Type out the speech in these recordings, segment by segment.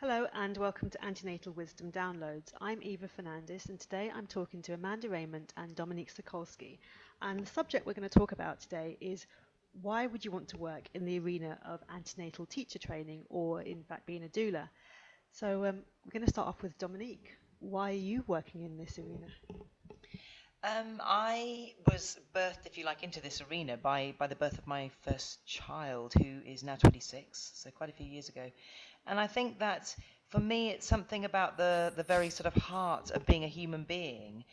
Hello and welcome to Antenatal Wisdom Downloads. I'm Eva Fernandez and today I'm talking to Amanda Rayment and Dominique Sakoilsky. And the subject we're going to talk about today is why would you want to work in the arena of antenatal teacher training or in fact being a doula? So we're going to start off with Dominique. Why are you working in this arena? I was birthed, if you like, into this arena by the birth of my first child, who is now 26, so quite a few years ago. And I think that for me, it's something about the very sort of heart of being a human being,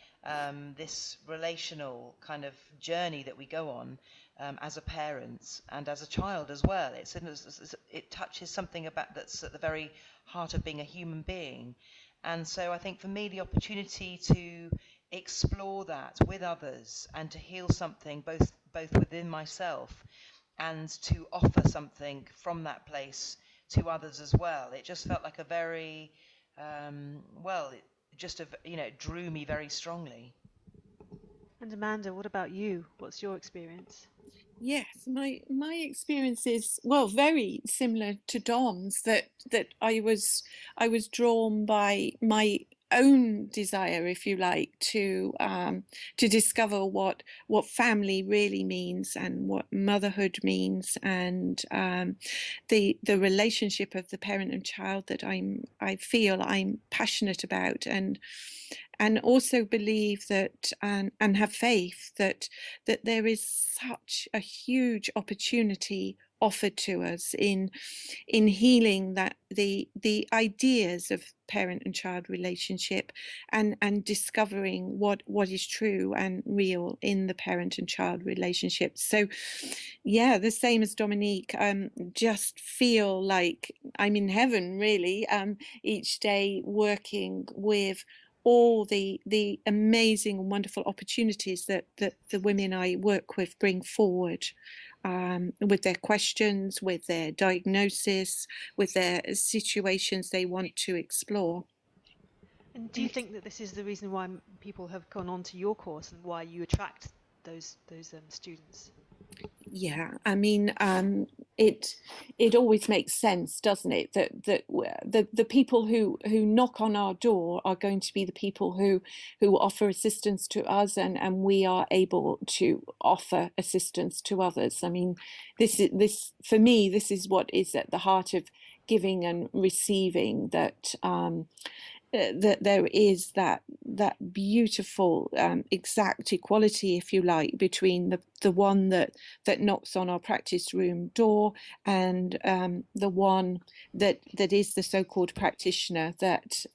this relational kind of journey that we go on as a parent and as a child as well. It touches something about that's at the very heart of being a human being. And so I think for me, the opportunity to explore that with others and to heal something both within myself and to offer something from that place to others as well. It just felt like a very it drew me very strongly. And Amanda, what about you? What's your experience? Yes, my experience is very similar to Dom's. That I was drawn by my own desire, if you like, to discover what family really means and what motherhood means, and the relationship of the parent and child that I feel I'm passionate about, and also believe that and have faith that there is such a huge opportunity offered to us in healing that the ideas of parent and child relationship and discovering what is true and real in the parent and child relationship. So yeah, the same as Dominique, just feel like I'm in heaven really, each day working with all the amazing and wonderful opportunities that the women I work with bring forward, with their questions, with their diagnosis, with their situations they want to explore. And do you think that this is the reason why people have gone on to your course and why you attract those students? Yeah, I mean, it always makes sense, doesn't it? That the people who knock on our door are going to be the people who offer assistance to us, and we are able to offer assistance to others. I mean, this for me, this is what is at the heart of giving and receiving. That there is that beautiful exact equality, if you like, between the one that knocks on our practice room door and the one that is the so-called practitioner. That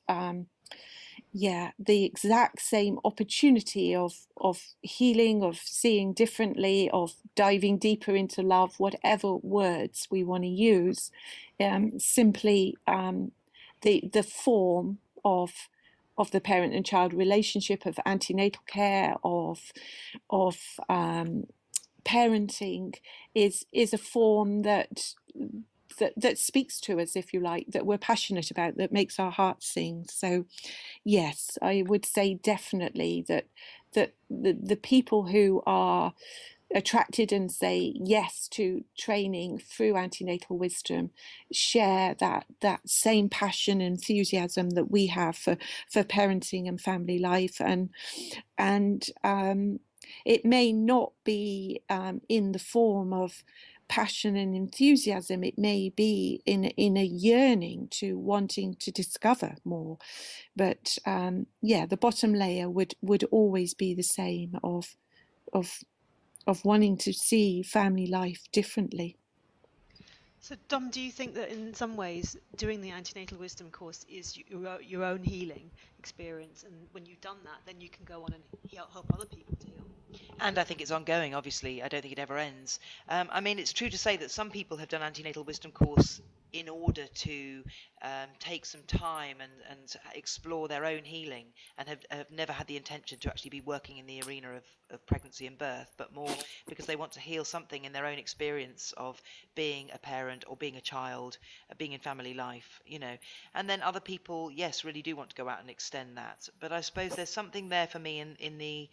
the exact same opportunity of healing, of seeing differently, of diving deeper into love, whatever words we want to use, simply the form of the parent and child relationship, of antenatal care, of parenting is a form that speaks to us, if you like, that we're passionate about, that makes our hearts sing. So yes, I would say definitely that the people who are attracted and say yes to training through antenatal wisdom share that same passion and enthusiasm that we have for parenting and family life, and it may not be in the form of passion and enthusiasm. It may be in a yearning to wanting to discover more, but the bottom layer would always be the same, of wanting to see family life differently. So Dom, do you think that in some ways doing the antenatal wisdom course is your own healing experience, and when you've done that, then you can go on and help other people to heal? And I think it's ongoing, obviously. I don't think it ever ends. I mean, it's true to say that some people have done antenatal wisdom course in order to take some time and explore their own healing, and have never had the intention to actually be working in the arena of pregnancy and birth, but more because they want to heal something in their own experience of being a parent or being a child, being in family life, you know. And then other people, yes, really do want to go out and extend that. But I suppose there's something there for me in the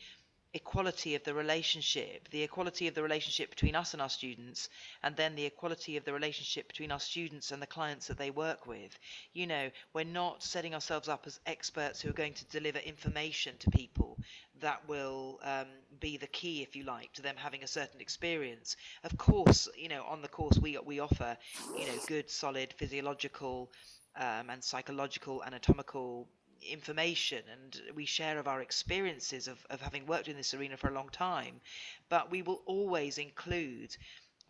equality of the relationship, between us and our students, and then the equality of the relationship between our students and the clients that they work with. We're not setting ourselves up as experts who are going to deliver information to people that will be the key, if you like, to them having a certain experience. Of course, on the course we offer, good, solid physiological and psychological, anatomical information, and we share of our experiences of having worked in this arena for a long time, but we will always include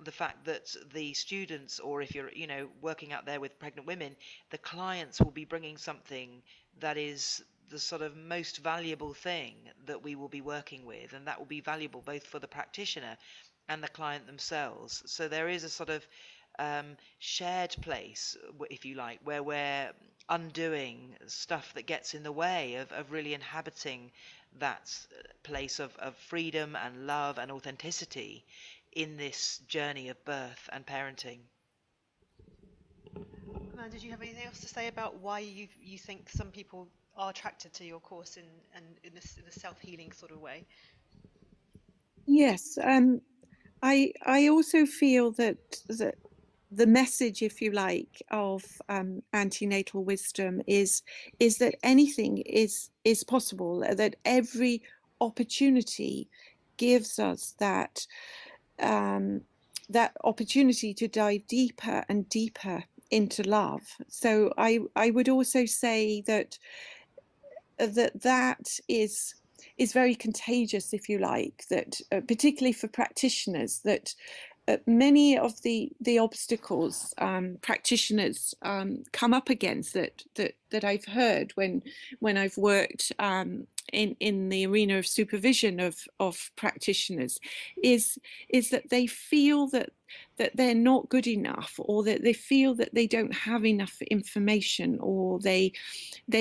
the fact that the students, or if you're working out there with pregnant women, the clients will be bringing something that is the sort of most valuable thing that we will be working with, and that will be valuable both for the practitioner and the client themselves. So there is a sort of shared place, if you like, where we're undoing stuff that gets in the way of really inhabiting that place of freedom and love and authenticity in this journey of birth and parenting. And did you have anything else to say about why you think some people are attracted to your course in a self-healing sort of way? Yes, I also feel that the message, if you like, of antenatal wisdom is that anything is possible, that every opportunity gives us that that opportunity to dive deeper and deeper into love. So I would also say that that is very contagious, if you like, that particularly for practitioners, that many of the obstacles practitioners come up against that I've heard when I've worked in the arena of supervision of practitioners is that they feel that they're not good enough, or that they feel that they don't have enough information, or they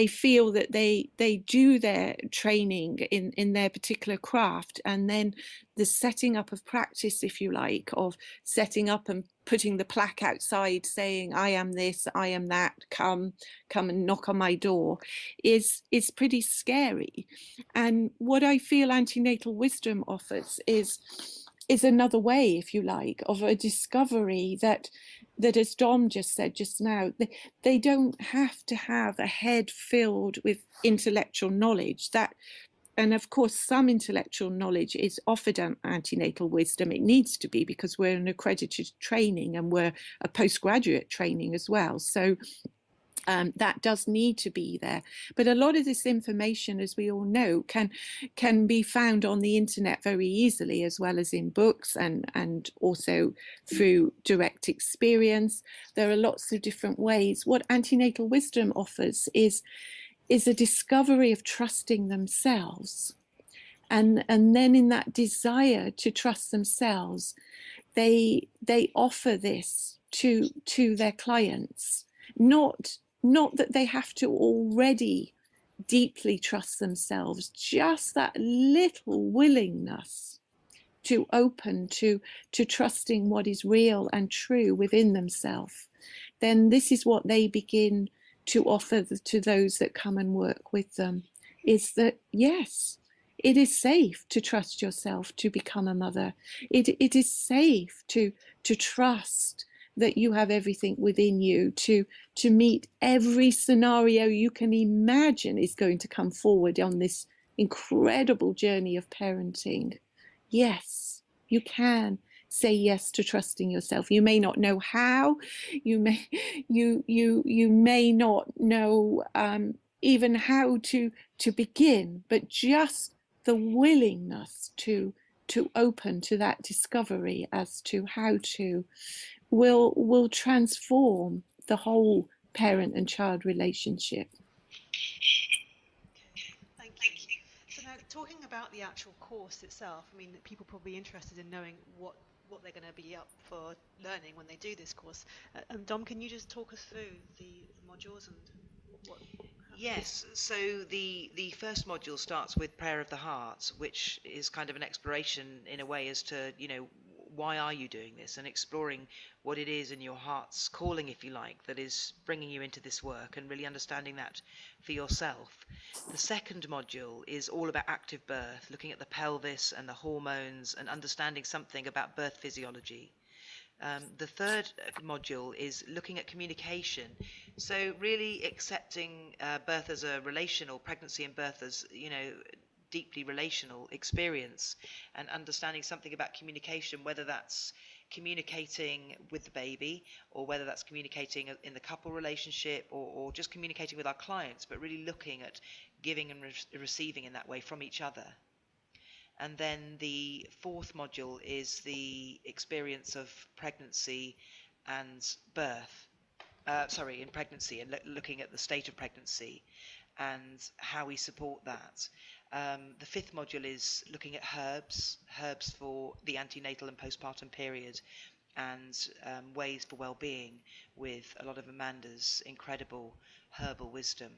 feel that they do their training in their particular craft, and then the setting up of practice, if you like, of setting up and putting the plaque outside saying I am this, I am that, come and knock on my door, is pretty scary. And what I feel antenatal wisdom offers is another way, if you like, of a discovery that as Dom just said just now, they don't have to have a head filled with intellectual knowledge. That, and of course, some intellectual knowledge is offered on antenatal wisdom. It needs to be, because we're an accredited training and we're a postgraduate training as well. So that does need to be there. But a lot of this information, as we all know, can be found on the internet very easily, as well as in books and also through direct experience. There are lots of different ways. What antenatal wisdom offers is a discovery of trusting themselves. And then in that desire to trust themselves, they offer this to their clients, not that they have to already deeply trust themselves, just that little willingness to open to trusting what is real and true within themselves. Then this is what they begin to offer to those that come and work with them, is that yes, it is safe to trust yourself to become a mother. It is safe to trust that you have everything within you to meet every scenario you can imagine is going to come forward on this incredible journey of parenting. Yes, you can say yes to trusting yourself. You may not know how, you may not know even how to begin, but just the willingness to open to that discovery as to how to will transform the whole parent and child relationship. Thank you. So now, talking about the actual course itself, I mean, people are probably interested in knowing what they're going to be up for learning when they do this course. Dom, can you just talk us through the modules and what? Yes, so the first module starts with Prayer of the Heart, which is kind of an exploration in a way as to, why are you doing this, and exploring what it is in your heart's calling, if you like, that is bringing you into this work, and really understanding that for yourself. The second module is all about active birth, looking at the pelvis and the hormones and understanding something about birth physiology. The third module is looking at communication. So really accepting birth as a relational, pregnancy and birth as, deeply relational experience, and understanding something about communication, whether that's communicating with the baby, or whether that's communicating in the couple relationship, or just communicating with our clients, but really looking at giving and receiving in that way from each other. And then the fourth module is the experience of pregnancy and birth. In pregnancy, and looking at the state of pregnancy and how we support that. The fifth module is looking at herbs for the antenatal and postpartum period, and ways for well-being, with a lot of Amanda's incredible herbal wisdom.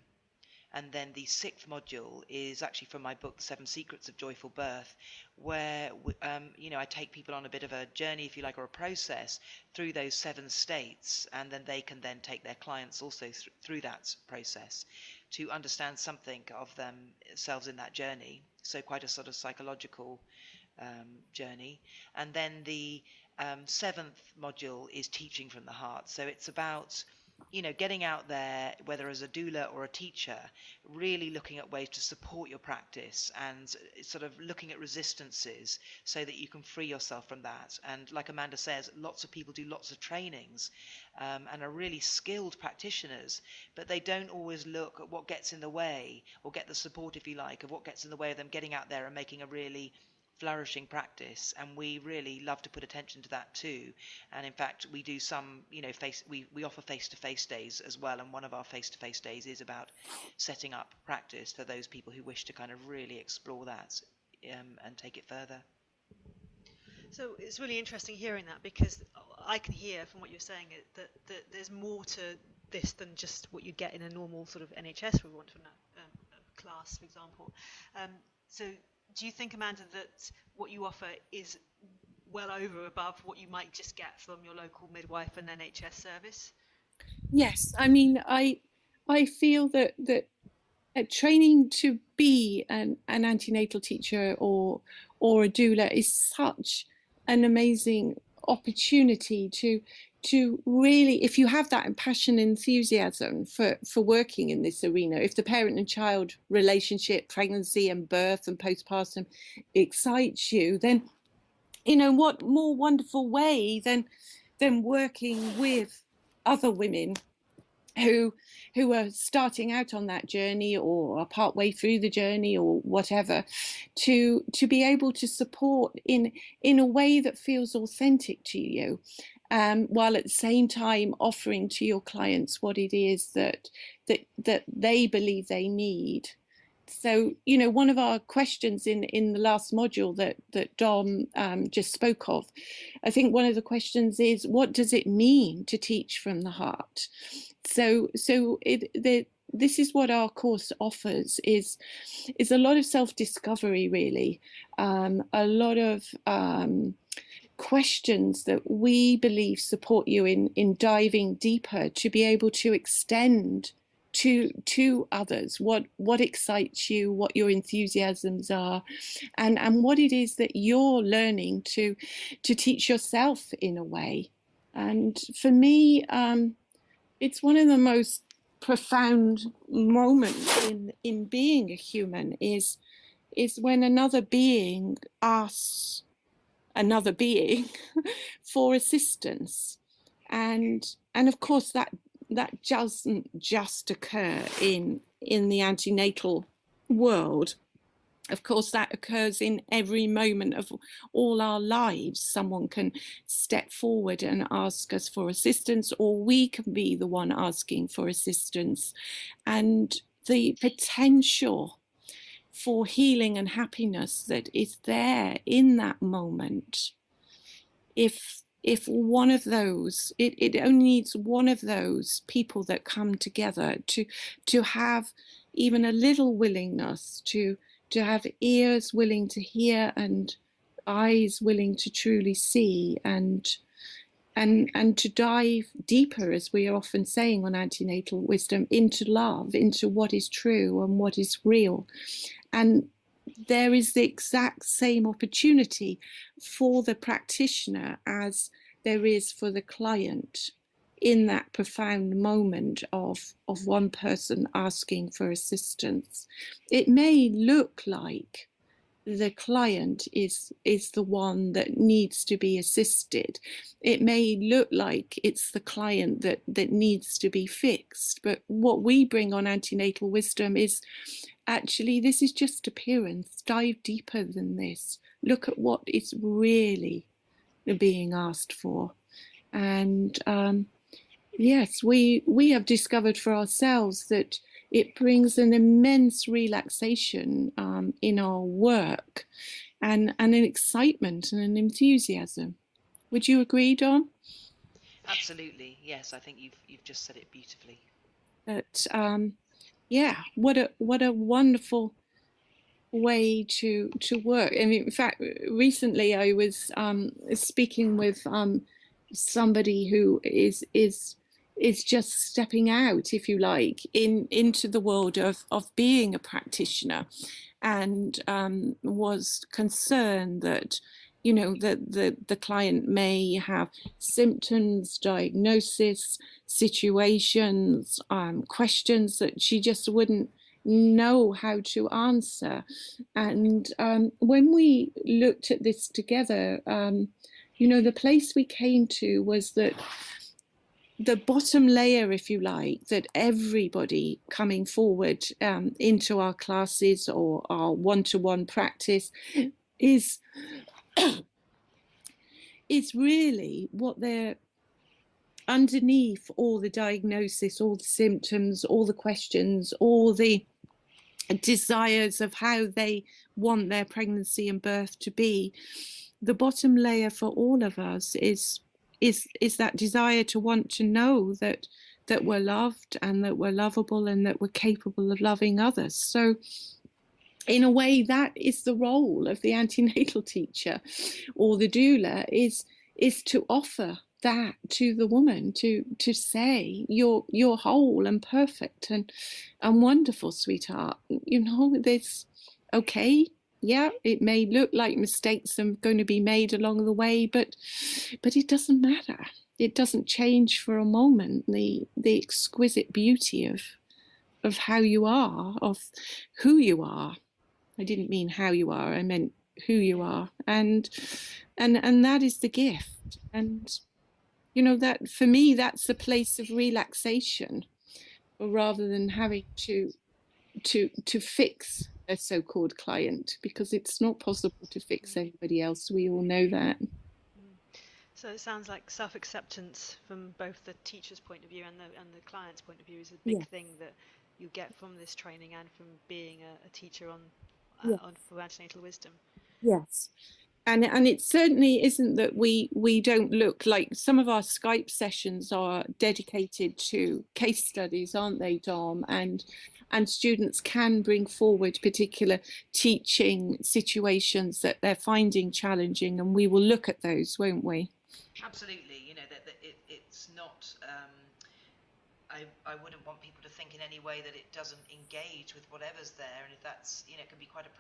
And then the sixth module is actually from my book, The 7 Secrets of Joyful Birth, where I take people on a bit of a journey, if you like, or a process through those 7 states, and then they can then take their clients also through that process to understand something of themselves in that journey. So quite a sort of psychological journey. And then the 7th module is teaching from the heart. So it's about getting out there, whether as a doula or a teacher, really looking at ways to support your practice, and sort of looking at resistances so that you can free yourself from that. And like Amanda says, lots of people do lots of trainings and are really skilled practitioners, but they don't always look at what gets in the way, or get the support, if you like, of what gets in the way of them getting out there and making a really flourishing practice. And we really love to put attention to that too. And in fact, we do some, we offer face-to-face days as well. And one of our face-to-face days is about setting up practice for those people who wish to kind of really explore that and take it further. So it's really interesting hearing that, because I can hear from what you're saying that there's more to this than just what you get in a normal sort of NHS, we want to know, class, for example. So do you think, Amanda, that what you offer is well over above what you might just get from your local midwife and NHS service? Yes, I mean, I feel that training to be an antenatal teacher or a doula is such an amazing opportunity to really, if you have that passion and enthusiasm for working in this arena, if the parent and child relationship, pregnancy and birth and postpartum excites you, then what more wonderful way than working with other women who are starting out on that journey, or are partway through the journey, or whatever, to be able to support in a way that feels authentic to you, while at the same time offering to your clients what it is that they believe they need. So, one of our questions in the last module that Dom just spoke of, I think one of the questions is, what does it mean to teach from the heart? So this is what our course offers, is a lot of self-discovery, really, a lot of questions that we believe support you in diving deeper, to be able to extend to others what excites you, what your enthusiasms are, and what it is that you're learning to teach yourself in a way. And for me, it's one of the most profound moments in being a human, is when another being asks another being for assistance. And of course that doesn't just occur in the antenatal world. Of course, that occurs in every moment of all our lives. Someone can step forward and ask us for assistance, or we can be the one asking for assistance. And the potential for healing and happiness that is there in that moment, if one of those, it only needs one of those people that come together to have even a little willingness to have ears willing to hear and eyes willing to truly see and to dive deeper, as we are often saying on Antenatal Wisdom, into love, into what is true and what is real. And there is the exact same opportunity for the practitioner as there is for the client in that profound moment of one person asking for assistance. It may look like the client is the one that needs to be assisted. It may look like it's the client that needs to be fixed. But what we bring on Antenatal Wisdom is actually, this is just appearance. Dive deeper than this. Look at what is really being asked for. And yes, we have discovered for ourselves that it brings an immense relaxation in our work and an excitement and an enthusiasm. Would you agree, Dom? Absolutely, yes. I think you've just said it beautifully. But yeah, what a wonderful way to work. I mean, in fact, recently I was speaking with somebody who is just stepping out, if you like, into the world of being a practitioner, and was concerned that, you know, that the client may have symptoms, diagnosis, situations, questions that she just wouldn't know how to answer. And when we looked at this together, you know, the place we came to was that the bottom layer, if you like, that everybody coming forward into our classes or our one-to-one practice is really what they're underneath all the diagnosis, all the symptoms, all the questions, all the desires of how they want their pregnancy and birth to be. The bottom layer for all of us is that desire to want to know that we're loved and that we're lovable and that we're capable of loving others. So in a way, that is the role of the antenatal teacher or the doula, is to offer that to the woman, to say you're whole and perfect and wonderful, sweetheart. You know, there's okay, yeah, it may look like mistakes are going to be made along the way, but it doesn't matter. It doesn't change for a moment the exquisite beauty of how you are, of who you are. I didn't mean how you are, I meant who you are. And that is the gift. And you know, that for me, that's a place of relaxation, rather than having to fix a so-called client, because it's not possible to fix anybody else. We all know that. So it sounds like self-acceptance from both the teacher's point of view and the client's point of view is a big thing that you get from this training and from being a teacher on for antenatal wisdom. Yes. And it certainly isn't that we don't look like, some of our Skype sessions are dedicated to case studies, aren't they, Dom? And students can bring forward particular teaching situations that they're finding challenging, and we will look at those, won't we? Absolutely. You know, that it's not. I wouldn't want people to think in any way that it doesn't engage with whatever's there, and if that's, you know, it can be quite a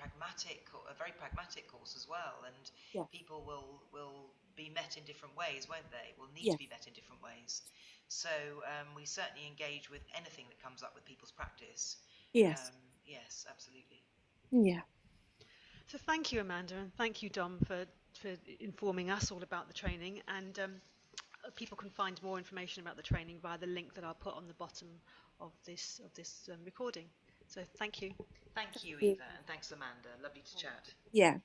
very pragmatic course as well, and people will be met in different ways, won't they? Will need to be met in different ways. So we certainly engage with anything that comes up with people's practice. Yes. Yes, absolutely. Yeah. So thank you, Amanda, and thank you, Dom, for informing us all about the training. And people can find more information about the training via the link that I'll put on the bottom of this recording. So thank you. Thank you, Eva, and thanks, Amanda. Lovely to chat. Yeah.